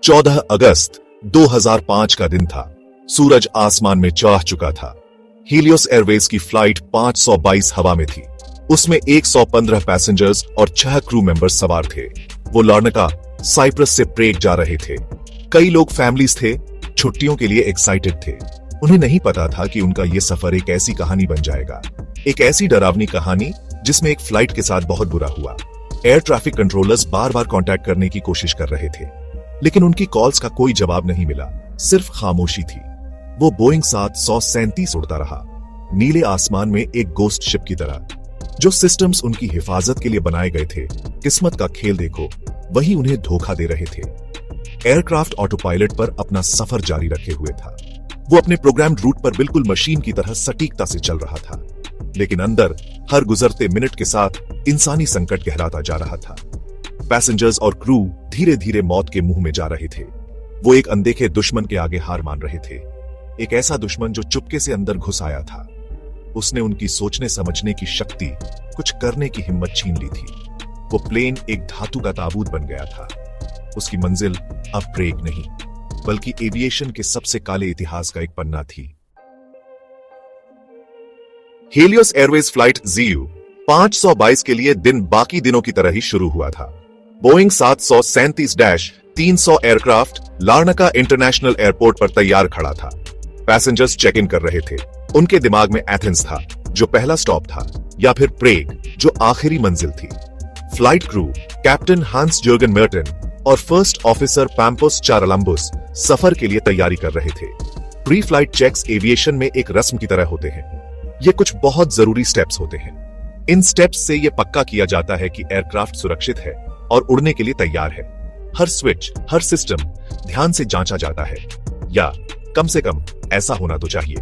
14 अगस्त 2005 का दिन था। सूरज आसमान में चढ़ चुका था। हीलियोस एयरवेज की फ्लाइट 522 हवा में थी। उसमें 115 पैसेंजर्स और 6 क्रू मेंबर्स सवार थे। वो लार्नाका, साइप्रस से प्रेग जा रहे थे। कई लोग फैमिलीज थे, छुट्टियों के लिए एक्साइटेड थे। उन्हें नहीं पता था कि उनका ये सफर एक ऐसी कहानी बन जाएगा, एक ऐसी डरावनी कहानी जिसमें एक फ्लाइट के साथ बहुत बुरा हुआ। एयर ट्रैफिक कंट्रोलर्स बार बार कांटेक्ट करने की कोशिश कर रहे थे, लेकिन उनकी कॉल्स का कोई जवाब नहीं मिला, सिर्फ खामोशी थी। वो बोइंग 737 उड़ता रहा, नीले आसमान में एक गोस्ट शिप की तरह। जो सिस्टम्स उनकी हिफाजत के लिए बनाए गए थे, किस्मत का खेल देखो, वही उन्हें धोखा दे रहे थे। एयरक्राफ्ट ऑटो पायलट पर अपना सफर जारी रखे हुए था। वो अपने प्रोग्राम रूट पर बिल्कुल मशीन की तरह सटीकता से चल रहा था, लेकिन अंदर हर गुजरते मिनट के साथ इंसानी संकट गहराता जा रहा था। पैसेंजर्स और क्रू धीरे धीरे मौत के मुंह में जा रहे थे। वो एक अनदेखे दुश्मन के आगे हार मान रहे थे, एक ऐसा दुश्मन जो चुपके से अंदर घुस आया था। उसने उनकी सोचने समझने की शक्ति, कुछ करने की हिम्मत छीन ली थी। वो प्लेन एक धातु का ताबूत बन गया था। उसकी मंजिल अब प्रेग नहीं, बल्कि एविएशन के सबसे काले इतिहास का एक पन्ना थी। हीलियोस एयरवेज फ्लाइट ZU 522 के लिए दिन बाकी दिनों की तरह ही शुरू हुआ था। बोइंग 737-300 एयरक्राफ्ट लार्नाका इंटरनेशनल एयरपोर्ट पर तैयार खड़ा था। पैसेंजर्स चेक इन कर रहे थे। उनके दिमाग में एथेंस था, जो पहला स्टॉप था, या फिर प्रेग, जो आखिरी मंजिल थी। फ्लाइट क्रू, कैप्टन हांस जर्गन मर्टन और फर्स्ट ऑफिसर पैम्पोस चारलंबुस सफर के लिए तैयारी कर रहे थे। प्री फ्लाइट चेक्स एविएशन में एक रस्म की तरह होते हैं। ये कुछ बहुत जरूरी स्टेप्स होते हैं। इन स्टेप्स से यह पक्का किया जाता है कि एयरक्राफ्ट सुरक्षित है और उड़ने के लिए तैयार है। हर स्विच, हर सिस्टम ध्यान से जांचा जाता है, या कम से कम ऐसा होना तो चाहिए।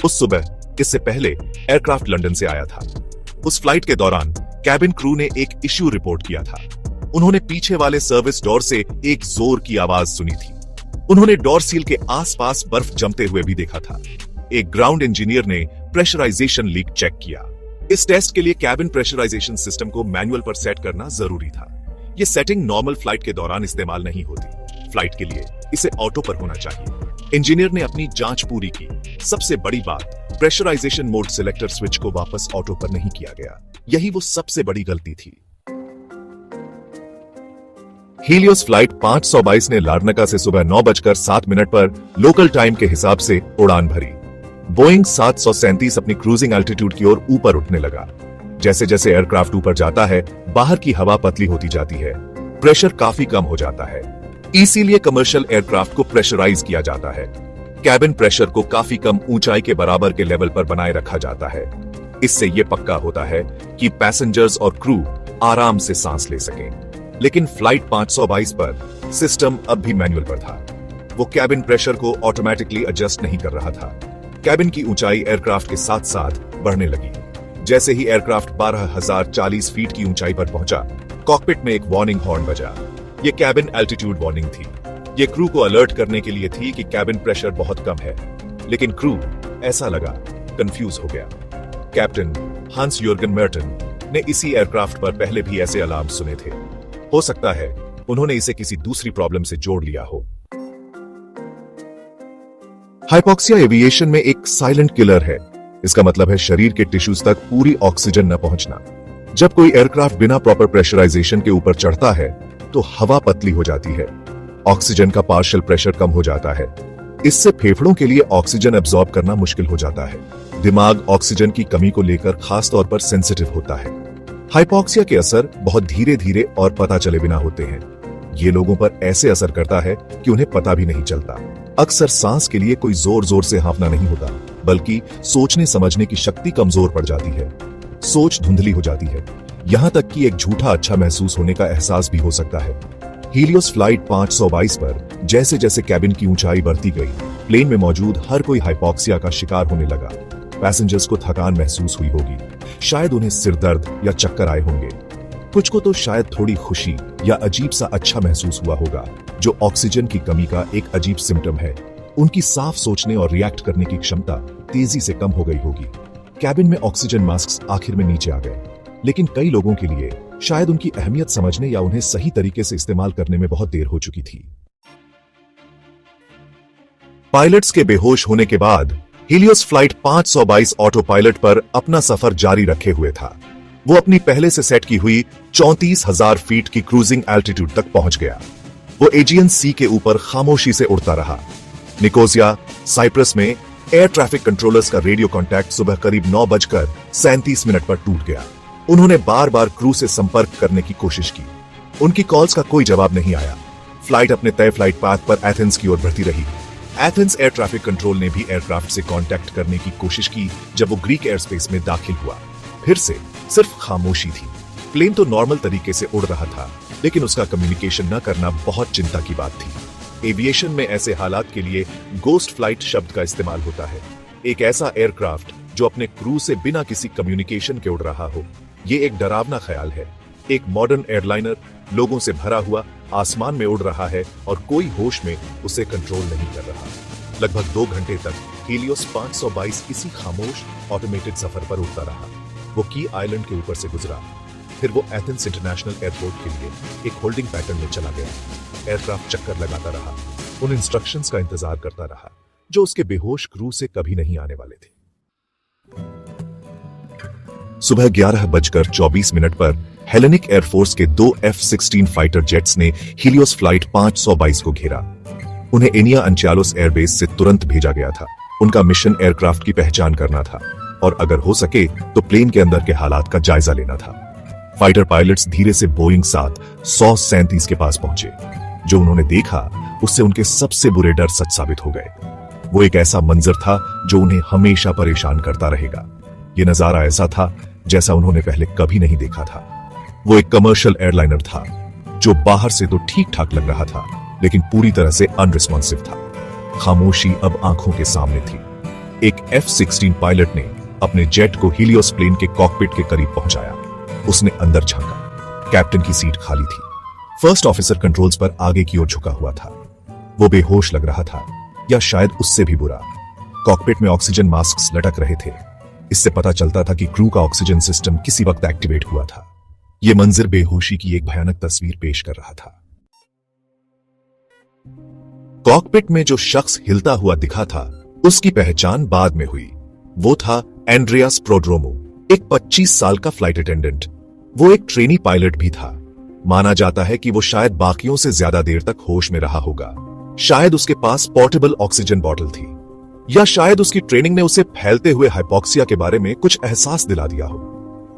उस सुबह, इससे पहले एयरक्राफ्ट लंदन से आया था। उस फ्लाइट के दौरान कैबिन क्रू ने एक इश्यू रिपोर्ट किया था। उन्होंने पीछे वाले सर्विस डोर से एक जोर की आवाज सुनी थी। उन्होंने डोर सील के आसपास बर्फ जमते हुए भी देखा था। एक ग्राउंड इंजीनियर ने प्रेशराइजेशन लीक चेक किया। इस टेस्ट के लिए कैबिन प्रेशराइजेशन सिस्टम को मैनुअल पर सेट करना जरूरी था। यह सेटिंग नॉर्मल फ्लाइट के दौरान इस्तेमाल नहीं होती। फ्लाइट के लिए इसे ऑटो पर होना चाहिए। इंजीनियर ने अपनी जांच पूरी की। सबसे बड़ी बात, प्रेशराइजेशन मोड सिलेक्टर स्विच को वापस ऑटो पर नहीं किया गया। यही वो सबसे बड़ी गलती थी। हीलियोस फ्लाइट 522 ने लार्नाका से सुबह 9:07 पर लोकल टाइम के हिसाब से उड़ान भरी। बोइंग 737 अपनी क्रूजिंग एल्टीट्यूड की ओर ऊपर उठने लगा। जैसे जैसे एयरक्राफ्ट ऊपर जाता है, बाहर की हवा पतली होती जाती है, प्रेशर काफी कम हो जाता है। इसीलिए कमर्शियल एयरक्राफ्ट को प्रेशराइज किया जाता है। कैबिन प्रेशर को काफी कम ऊंचाई के बराबर के लेवल पर बनाए रखा जाता है। इससे यह पक्का होता है कि पैसेंजर्स और क्रू आराम से सांस ले सकें। लेकिन फ्लाइट 522 पर सिस्टम अब भी मैनुअल पर था। वो कैबिन प्रेशर को ऑटोमेटिकली एडजस्ट नहीं कर रहा था। कैबिन की ऊंचाई एयरक्राफ्ट के साथ साथ बढ़ने लगी। जैसे ही एयरक्राफ्ट 12,040 फीट की ऊंचाई पर पहुंचा, कॉकपिट में एक वार्निंग हॉर्न बजा। ये कैबिन एल्टीट्यूड वार्निंग थी। ये क्रू को अलर्ट करने के लिए थी कि कैबिन प्रेशर बहुत कम है। लेकिन क्रू, ऐसा लगा, कंफ्यूज हो गया। कैप्टन हांस जर्गन मर्टन ने इसी एयरक्राफ्ट पर पहले भी ऐसे अलार्म सुने थे। हो सकता है उन्होंने इसे किसी दूसरी प्रॉब्लम से जोड़ लिया हो। हाइपोक्सिया एविएशन में एक साइलेंट किलर है। इसका मतलब है शरीर के टिश्यूज तक पूरी ऑक्सीजन न पहुंचना। जब कोई एयरक्राफ्ट बिना प्रॉपर प्रेशराइजेशन के ऊपर चढ़ता है, तो हवा पतली हो जाती है। ऑक्सीजन का पार्शियल प्रेशर कम हो जाता है। इससे फेफड़ों के लिए ऑक्सीजन एब्जॉर्ब करना मुश्किल हो जाता है। दिमाग ऑक्सीजन की कमी को लेकर खास तौर पर सेंसिटिव होता है। हाइपोक्सिया के असर बहुत धीरे धीरे और पता चले बिना होते हैं। ये लोगों पर ऐसे असर करता है कि उन्हें पता भी नहीं चलता। अक्सर सांस के लिए कोई जोर जोर से हांफना नहीं होता, बल्कि सोचने समझने की शक्ति कमजोर पड़ जाती है। सोच धुंधली हो जाती है। यहां तक कि एक झूठा अच्छा महसूस होने का एहसास भी हो सकता है। हीलियोस फ्लाइट 522 पर जैसे जैसे कैबिन की ऊंचाई बढ़ती गई, प्लेन में मौजूद हर कोई हाइपोक्सिया का शिकार होने लगा। पैसेंजर्स को थकान महसूस हुई होगी, शायद उन्हें सिरदर्द या चक्कर आए होंगे। कुछ को तो शायद थोड़ी खुशी या अजीब सा अच्छा महसूस हुआ होगा, जो ऑक्सीजन की कमी का एक अजीब सिम्टम है। उनकी साफ सोचने और रिएक्ट करने की क्षमता तेजी से कम हो गई होगी। कैबिन में ऑक्सीजन मास्क आखिर में नीचे आ गए, लेकिन कई लोगों के लिए शायद उनकी अहमियत समझने या उन्हें सही तरीके से इस्तेमाल करने में बहुत देर हो चुकी थी। पायलट्स के बेहोश होने के बाद हीलियोस फ्लाइट 522 ऑटो पायलट पर अपना सफर जारी रखे हुए था। वो अपनी पहले से सेट की हुई 34,000 फीट की क्रूजिंग एल्टीट्यूड तक पहुंच गया। वो एजियन सी के ऊपर खामोशी से उड़ता रहा। निकोसिया, साइप्रस में एयर ट्रैफिक कंट्रोलर्स का रेडियो कांटेक्ट सुबह करीब 9:37 पर टूट गया। उन्होंने बार बार क्रू से संपर्क करने की कोशिश की। उनकी कॉल्स का कोई जवाब नहीं आया। फ्लाइट अपने तय फ्लाइट पाथ पर एथेंस की ओर बढ़ती रही। एथेंस एयर ट्रैफिक कंट्रोल ने भी एयरक्राफ्ट से कांटेक्ट करने की कोशिश की। जब वो ग्रीक एयर स्पेस में दाखिल हुआ, फिर से सिर्फ खामोशी थी। प्लेन तो नॉर्मल तरीके से उड़ रहा था, लेकिन उसका कम्युनिकेशन न करना बहुत चिंता की बात थी। एविएशन में ऐसे हालात के लिए गोस्ट फ्लाइट शब्द का इस्तेमाल होता है। एक ऐसा एयरक्राफ्ट जो अपने क्रू से बिना किसी कम्युनिकेशन के उड़ रहा हो। ये एक डरावना ख्याल है। एक मॉडर्न एयरलाइनर लोगों से भरा हुआ आसमान में उड़ रहा है और कोई होश में उसे कंट्रोल नहीं कर रहा। लगभग 2 घंटे तक हीलियोस 522 इसी खामोश ऑटोमेटेड सफर पर उड़ता रहा। वो की आइलैंड के ऊपर से गुजरा, फिर वो एथेंस इंटरनेशनल एयरपोर्ट के लिए एक होल्डिंग पैटर्न में चला गया। एयरक्राफ्ट चक्कर लगाता रहा, उन इंस्ट्रक्शंस का इंतजार करता रहा जो उसके बेहोश क्रू से कभी नहीं आने वाले थे। सुबह 11:24 पर हेलेनिक एयरफोर्स के 2 F-16 फाइटर जेट्स ने हीलियोस फ्लाइट 522 को घेरा। उन्हें एनिया अंचालोस एयरबेस से तुरंत भेजा गया था। उनका मिशन एयरक्राफ्ट की पहचान करना था और अगर हो सके तो प्लेन के अंदर के हालात का जायजा लेना था। फाइटर पायलट्स धीरे से बोइंग 737 के पास पहुंचे। जो उन्होंने देखा उससे उनके सबसे बुरे डर सच साबित हो गए। वो एक ऐसा मंजर था जो उन्हें हमेशा परेशान करता रहेगा। ये नजारा ऐसा था जैसा उन्होंने पहले कभी नहीं देखा था। वो एक कमर्शियल एयरलाइनर था जो बाहर से तो ठीक ठाक लग रहा था, लेकिन पूरी तरह से अनरिस्पॉन्सिव था। खामोशी अब आंखों के सामने थी। एक F-16 पायलट ने अपने जेट को हीलियोस प्लेन के कॉकपिट के करीब पहुंचाया। उसने अंदर झांका। कैप्टन की सीट खाली थी। फर्स्ट ऑफिसर कंट्रोल्स पर आगे की ओर झुका हुआ था। वो बेहोश लग रहा था, या शायद उससे भी बुरा। कॉकपिट में ऑक्सीजन मास्क लटक रहे थे। इससे पता चलता था कि क्रू का ऑक्सीजन सिस्टम किसी वक्त एक्टिवेट हुआ था। यह मंजर बेहोशी की एक भयानक तस्वीर पेश कर रहा था। कॉकपिट में जो शख्स हिलता हुआ दिखा था उसकी पहचान बाद में हुई। वो था एंड्रियास प्रोड्रोमो, एक 25 साल का फ्लाइट अटेंडेंट। वो एक ट्रेनी पायलट भी था। माना जाता है कि वो शायद बाकियों से ज्यादा देर तक होश में रहा होगा। शायद उसके पास पोर्टेबल ऑक्सीजन बॉटल थी, या शायद उसकी ट्रेनिंग ने उसे फैलते हुए हाइपोक्सिया के बारे में कुछ एहसास दिला दिया हो।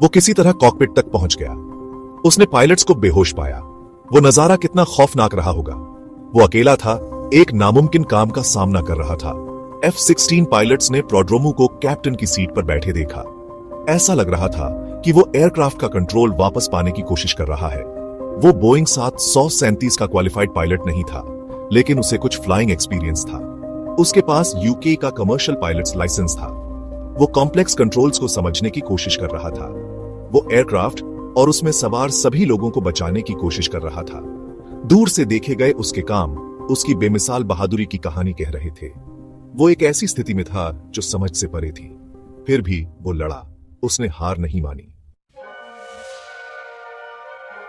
वो किसी तरह कॉकपिट तक पहुंच गया। उसने पायलट्स को बेहोश पाया। वो नजारा कितना खौफनाक रहा होगा। वो अकेला था, एक नामुमकिन काम का सामना कर रहा था। F-16 पायलट्स ने प्रोड्रोमो को कैप्टन की सीट पर बैठे देखा। ऐसा लग रहा था कि वो एयरक्राफ्ट का कंट्रोल वापस पाने की कोशिश कर रहा है। वो बोइंग 737 का क्वालिफाइड पायलट नहीं था, लेकिन उसे कुछ फ्लाइंग एक्सपीरियंस था। उसके पास यूके का कमर्शियल पायलट्स लाइसेंस था। वो कॉम्प्लेक्स कंट्रोल्स को समझने की कोशिश कर रहा था। वो एयरक्राफ्ट और उसमें सवार सभी लोगों को बचाने की कोशिश कर रहा था। दूर से देखे गए उसके काम उसकी बेमिसाल बहादुरी की कहानी कह रहे थे। वो एक ऐसी स्थिति में था जो समझ से परे थी। फिर भी वो लड़ा। उसने हार नहीं मानी।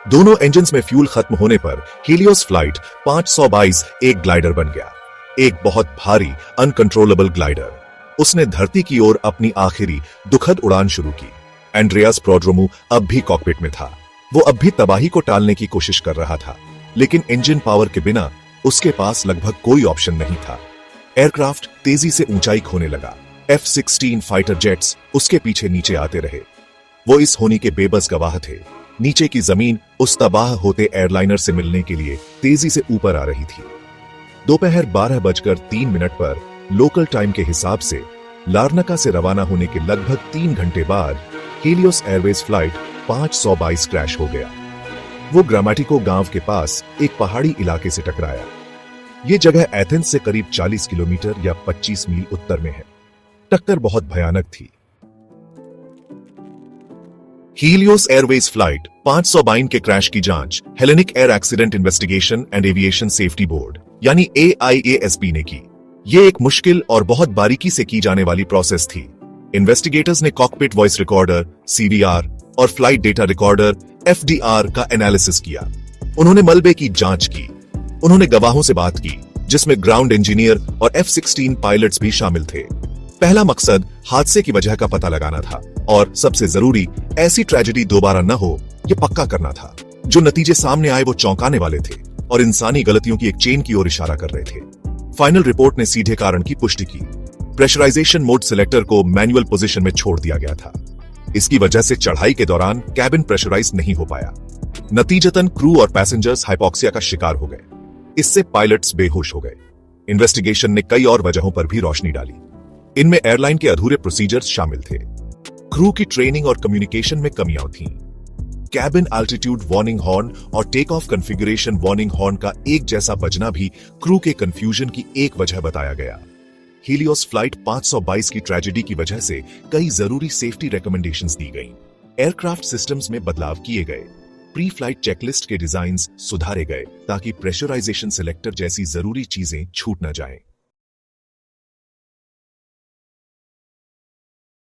दोनों इंजन्स में फ्यूल खत्म होने पर हीलियोस फ्लाइट 522 एक ग्लाइडर बन गया। एक बहुत भारी अनकंट्रोलेबल ग्लाइडर। उसने धरती की ओर अपनी आखिरी दुखद उड़ान शुरू की। एंड्रियास प्रोड्रोमो अब भी कॉकपिट में था। वो अब भी तबाही को टालने की कोशिश कर रहा था, लेकिन इंजन पावर के बिना उसके पास लगभग कोई ऑप्शन नहीं था। एयरक्राफ्ट तेजी से ऊंचाई खोने लगा। F-16 फाइटर जेट्स उसके पीछे नीचे आते रहे। वो इस होनी के बेबस गवाह थे। नीचे की जमीन उस तबाह होते एयरलाइनर से मिलने के लिए तेजी से ऊपर आ रही थी। दोपहर 12:03 पर लोकल टाइम के हिसाब से लार्नाका से रवाना होने के लगभग 3 घंटे बाद हीलियोस एयरवेज फ्लाइट 522 क्रैश हो गया। वो ग्रामेटिको गांव के पास एक पहाड़ी इलाके से टकराया। ये जगह एथेंस से करीब 40 किलोमीटर या 25 मील उत्तर में है। टक्कर बहुत भयानक थी। हीलियोस एयरवेज फ्लाइट 522 के क्रैश की जांच Hellenic air accident investigation and aviation safety board यानी AIASB ने की। यह एक मुश्किल और बहुत बारीकी से की जाने वाली प्रोसेस थी। इन्वेस्टिगेटर्स ने कॉकपिट वॉइस रिकॉर्डर CVR और फ्लाइट डेटा रिकॉर्डर FDR का एनालिसिस किया। उन्होंने मलबे की जांच की। उन्होंने गवाहों से बात की जिसमें ग्राउंड इंजीनियर और F-16 पायलट्स भी शामिल थे। पहला मकसद हादसे की वजह का पता लगाना था और सबसे जरूरी ऐसी ट्रेजेडी दोबारा न हो ये पक्का करना था। जो नतीजे सामने आए वो चौंकाने वाले थे और इंसानी गलतियों की एक चेन की ओर इशारा कर रहे थे। फाइनल रिपोर्ट ने सीधे कारण की पुष्टि की। प्रेशराइजेशन मोड सिलेक्टर को मैनुअल पोजीशन में छोड़ दिया गया था। इसकी वजह से चढ़ाई के दौरान कैबिन प्रेशराइज नहीं हो पाया। नतीजतन क्रू और पैसेंजर्स हाइपोक्सिया का शिकार हो गए। इससे पायलट्स बेहोश हो गए। इन्वेस्टिगेशन ने कई और वजहों पर भी रोशनी डाली। इनमें एयरलाइन के अधूरे प्रोसीजर्स शामिल थे, क्रू की ट्रेनिंग और कम्युनिकेशन में कमियां थीं, कैबिन एल्टीट्यूड वार्निंग हॉर्न और take off configuration warning horn का एक जैसा बजना भी क्रू के कंफ्यूजन की एक वजह बताया गया। हीलियोस फ्लाइट 522 की ट्रेजेडी की वजह से कई जरूरी सेफ्टी रिकमेंडेशंस दी गईं। एयरक्राफ्ट सिस्टम्स में बदलाव किए गए, प्री फ्लाइट चेकलिस्ट के डिजाइन्स सुधारे गए ताकि प्रेशराइजेशन सिलेक्टर जैसी जरूरी चीजें छूट न जाएं।